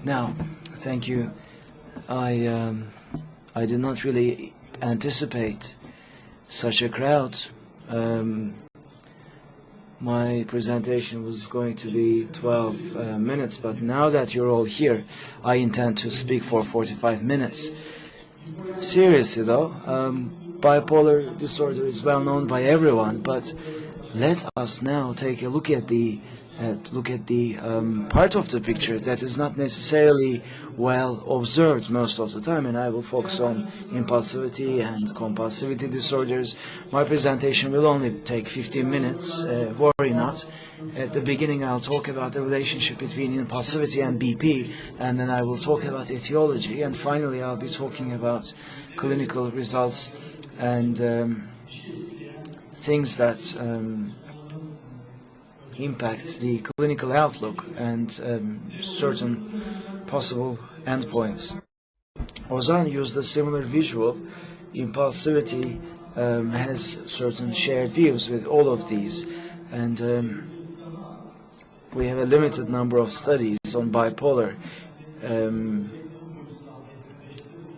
Now, thank you. I did not really anticipate such a crowd. My presentation was going to be 12 minutes, but now that you're all here, I intend to speak for 45 minutes. Seriously though, bipolar disorder is well known by everyone, but let us now take a look at the part of the picture that is not necessarily well observed most of the time, and I will focus on impulsivity and compulsivity disorders. My presentation will only take 15 minutes, worry not. At the beginning I'll talk about the relationship between impulsivity and BP, and then I will talk about etiology, and finally I'll be talking about clinical results and things that impact the clinical outlook and certain possible endpoints. Ozan used a similar visual. Impulsivity has certain shared views with all of these, and we have a limited number of studies on bipolar, and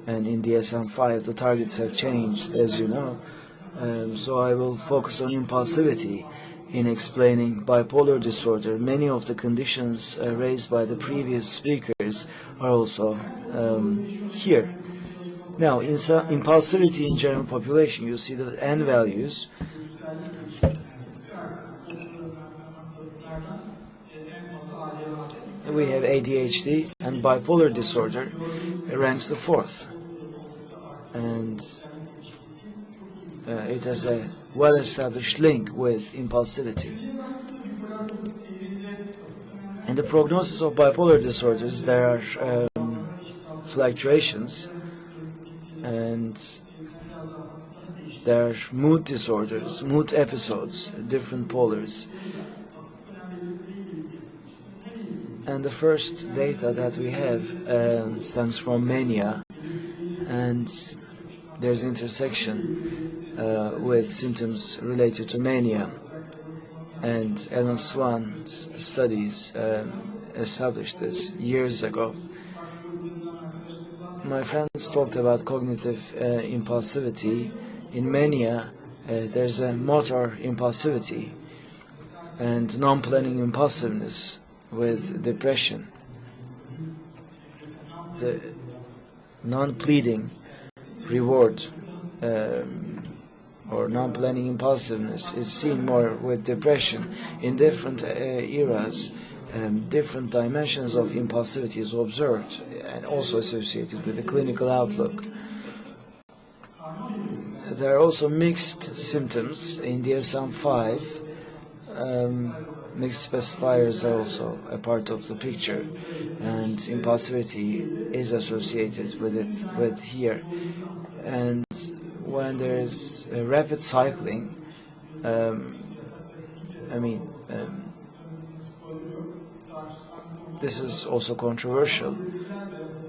in DSM-5 the targets have changed, as you know, so I will focus on impulsivity in explaining bipolar disorder. Many of the conditions raised by the previous speakers are also here. Now, in impulsivity in general population, you see the N values. We have ADHD, and bipolar disorder ranks the fourth. And it has a well-established link with impulsivity. In the prognosis of bipolar disorders, there are fluctuations, and there are mood disorders, mood episodes, different polars. And the first data that we have stems from mania, and there's intersection with symptoms related to mania, and Alan Swan's studies established this years ago. My friends talked about cognitive impulsivity. In mania, there's a motor impulsivity and non-planning impulsiveness with depression. The non-pleading reward or non-planning impulsiveness is seen more with depression. In different eras, different dimensions of impulsivity is observed and also associated with the clinical outlook. There are also mixed symptoms in DSM-5. Mixed specifiers are also a part of the picture, and impulsivity is associated with it with here. And when there is rapid cycling, this is also controversial,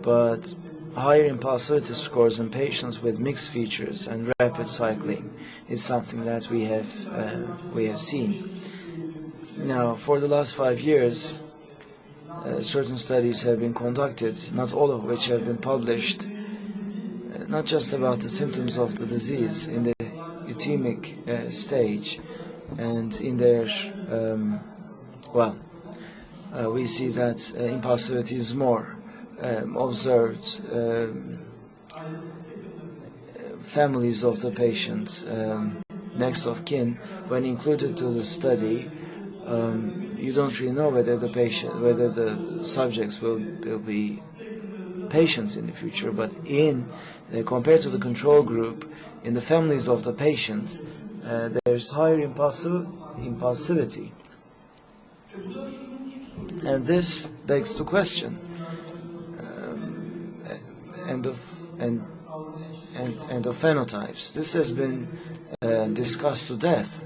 but higher impulsivity scores in patients with mixed features and rapid cycling is something that we have seen. Now, for the last 5 years, certain studies have been conducted, not all of which have been published, not just about the symptoms of the disease in the euthymic stage, and in their, we see that impulsivity is more observed. Families of the patient, next of kin, when included to the study, you don't really know whether the subjects will be patients in the future, but compared to the control group, in the families of the patient, there's higher impulsivity. And this begs the question, and of phenotypes. This has been discussed to death.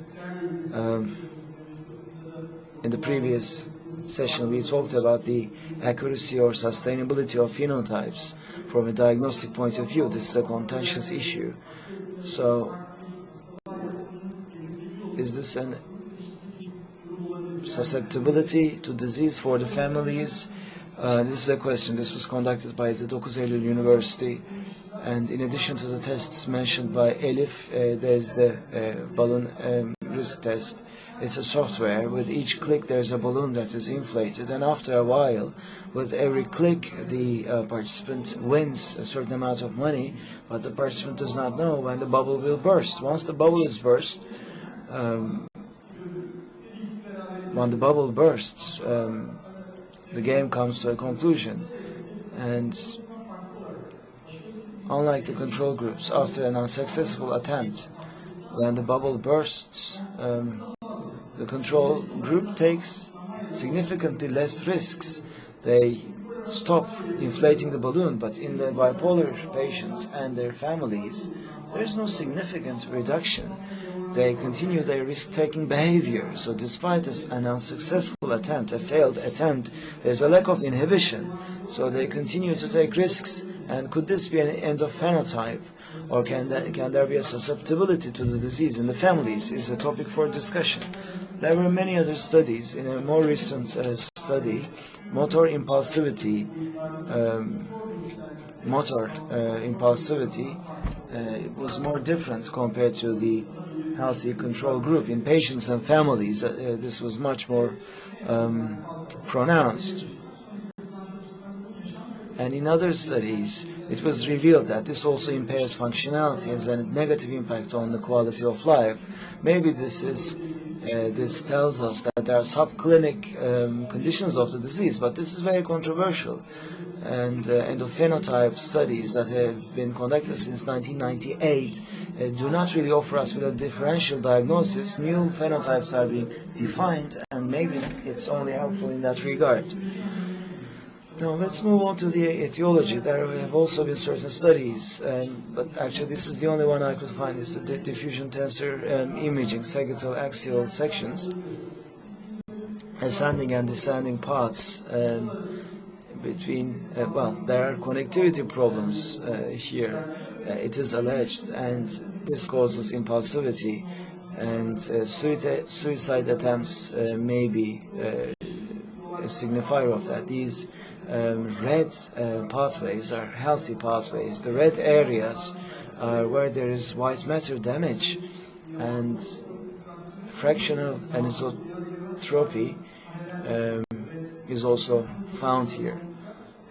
In the previous session, we talked about the accuracy or sustainability of phenotypes from a diagnostic point of view. This is a contentious issue. So, is this an susceptibility to disease for the families? This is a question. This was conducted by the 9 Eylül University. And in addition to the tests mentioned by Elif, there's the balloon risk test. It's a software. With each click, there's a balloon that is inflated. And after a while, with every click, the participant wins a certain amount of money, but the participant does not know when the bubble will burst. Once the bubble is burst, when the bubble bursts, the game comes to a conclusion. And unlike the control groups, after an unsuccessful attempt, when the bubble bursts, the control group takes significantly less risks. They stop inflating the balloon, but in the bipolar patients and their families, there is no significant reduction. They continue their risk-taking behavior. So despite an unsuccessful attempt, a failed attempt, there's a lack of inhibition. So they continue to take risks. And could this be an end of phenotype? Or can there be a susceptibility to the disease in the families? Is a topic for discussion. There were many other studies. In a more recent study, motor impulsivity was more different compared to the healthy control group. In patients and families, this was much more pronounced. And in other studies, it was revealed that this also impairs functionality, has a negative impact on the quality of life. Maybe this tells us that there are subclinic conditions of the disease, but this is very controversial. And endophenotype studies that have been conducted since 1998 do not really offer us with a differential diagnosis. New phenotypes are being defined, and maybe it's only helpful in that regard. Now let's move on to the etiology. There have also been certain studies, but actually this is the only one I could find. It's the diffusion tensor imaging, sagittal axial sections, ascending and descending paths between, there are connectivity problems here, it is alleged, and this causes impulsivity, and suicide attempts may be a signifier of that. These red pathways are healthy pathways. The red areas are where there is white matter damage, and fractional anisotropy is also found here.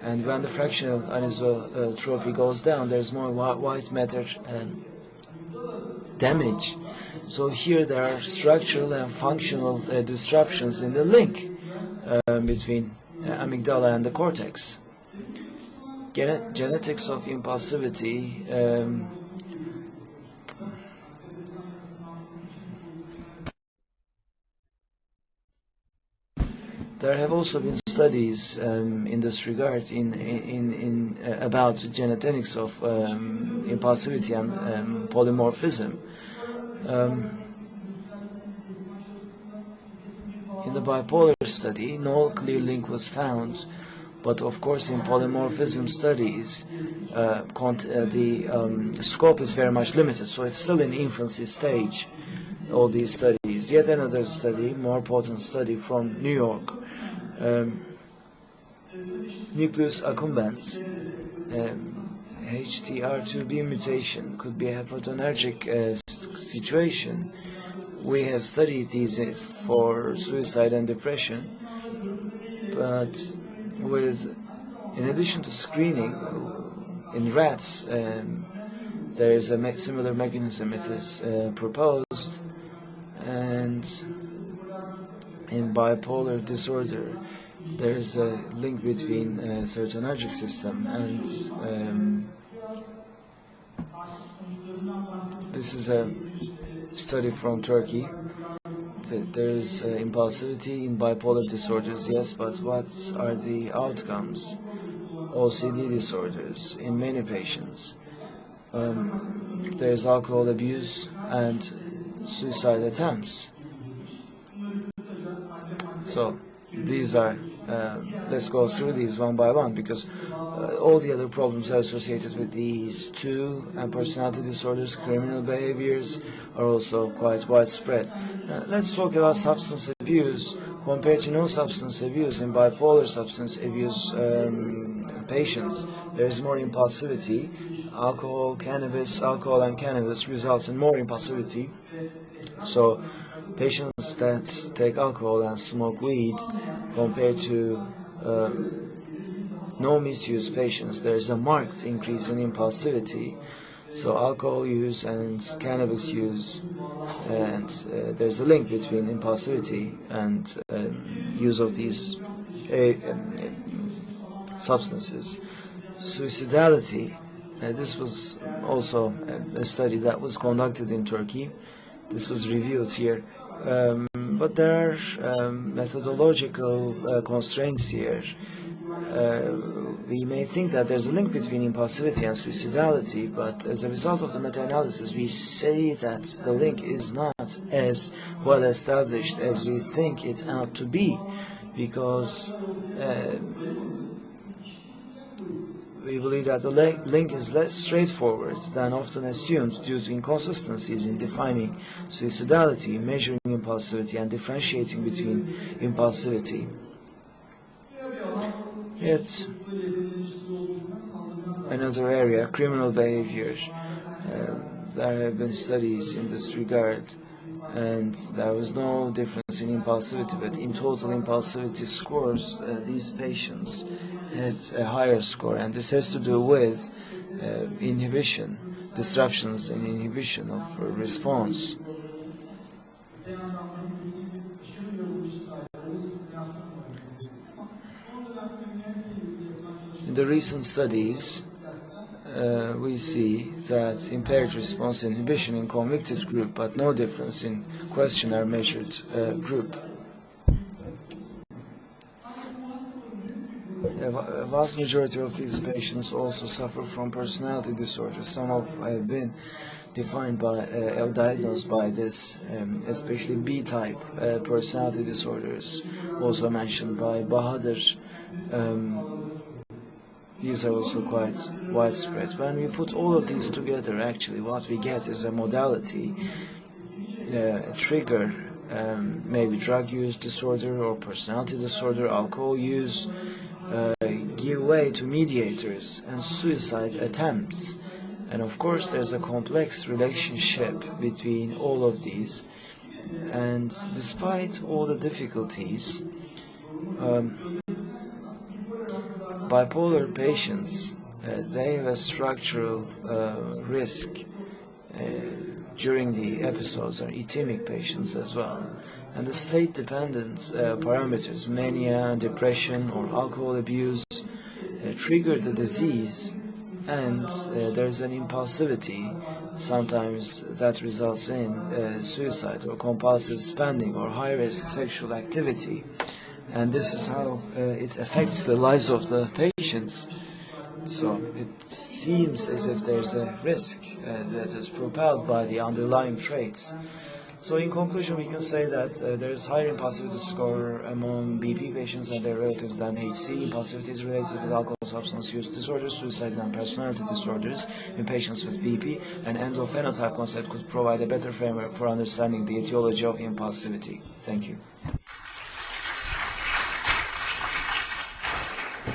And when the fractional anisotropy goes down, there's more white matter damage. So here there are structural and functional disruptions in the link between amygdala and the cortex. Genetics of impulsivity. There have also been studies in this regard about genetics of impulsivity and polymorphism. In the bipolar study, no clear link was found, but of course in polymorphism studies, the scope is very much limited, so it's still in infancy stage, all these studies. Yet another study, more potent study from New York, nucleus accumbens, HTR2B mutation could be a hepatonergic situation. We have studied these for suicide and depression, but in addition to screening, in rats, there is a similar mechanism. It is proposed, and in bipolar disorder, there is a link between serotonergic system and this is a study from Turkey. There is impulsivity in bipolar disorders, yes, but what are the outcomes? OCD disorders in many patients. There is alcohol abuse and suicide attempts. So these are, let's go through these one by one, because all the other problems are associated with these two, and personality disorders, criminal behaviors are also quite widespread. Let's talk about substance abuse. compared to no substance abuse. In bipolar substance abuse patients, there is more impulsivity. Alcohol and cannabis results in more impulsivity. So patients that take alcohol and smoke weed compared to no misuse patients, there is a marked increase in impulsivity. So alcohol use and cannabis use, and there's a link between impulsivity and use of these substances. Suicidality, this was also a study that was conducted in Turkey. This was revealed here. But there are methodological constraints here. We may think that there's a link between impulsivity and suicidality, but as a result of the meta-analysis, we say that the link is not as well established as we think it ought to be, because we believe that the link is less straightforward than often assumed due to inconsistencies in defining suicidality, measuring impulsivity, and differentiating between impulsivity. Yet, another area, criminal behavior. There have been studies in this regard, and there was no difference in impulsivity, but in total impulsivity scores, these patients had a higher score, and this has to do with inhibition, disruptions in inhibition of response. In the recent studies, we see that impaired response inhibition in convicted group, but no difference in questionnaire measured group. A vast majority of these patients also suffer from personality disorders. Some have been defined by or diagnosed by this, especially B-type personality disorders, also mentioned by Bahadur. These are also quite widespread. When we put all of these together, actually what we get is a modality, a trigger, maybe drug use disorder or personality disorder, alcohol use, give way to mediators and suicide attempts. And of course there's a complex relationship between all of these, and despite all the difficulties, bipolar patients, they have a structural risk during the episodes, or ethemic patients as well. And the state-dependent parameters, mania, depression, or alcohol abuse, trigger the disease, and there's an impulsivity sometimes that results in suicide or compulsive spending or high-risk sexual activity. And this is how it affects the lives of the patients. So it seems as if there's a risk that is propelled by the underlying traits. So in conclusion, we can say that there is higher impulsivity score among BP patients and their relatives than HC. Impulsivity is related with alcohol substance use disorders, suicide and personality disorders in patients with BP. An endophenotype concept could provide a better framework for understanding the etiology of impulsivity. Thank you.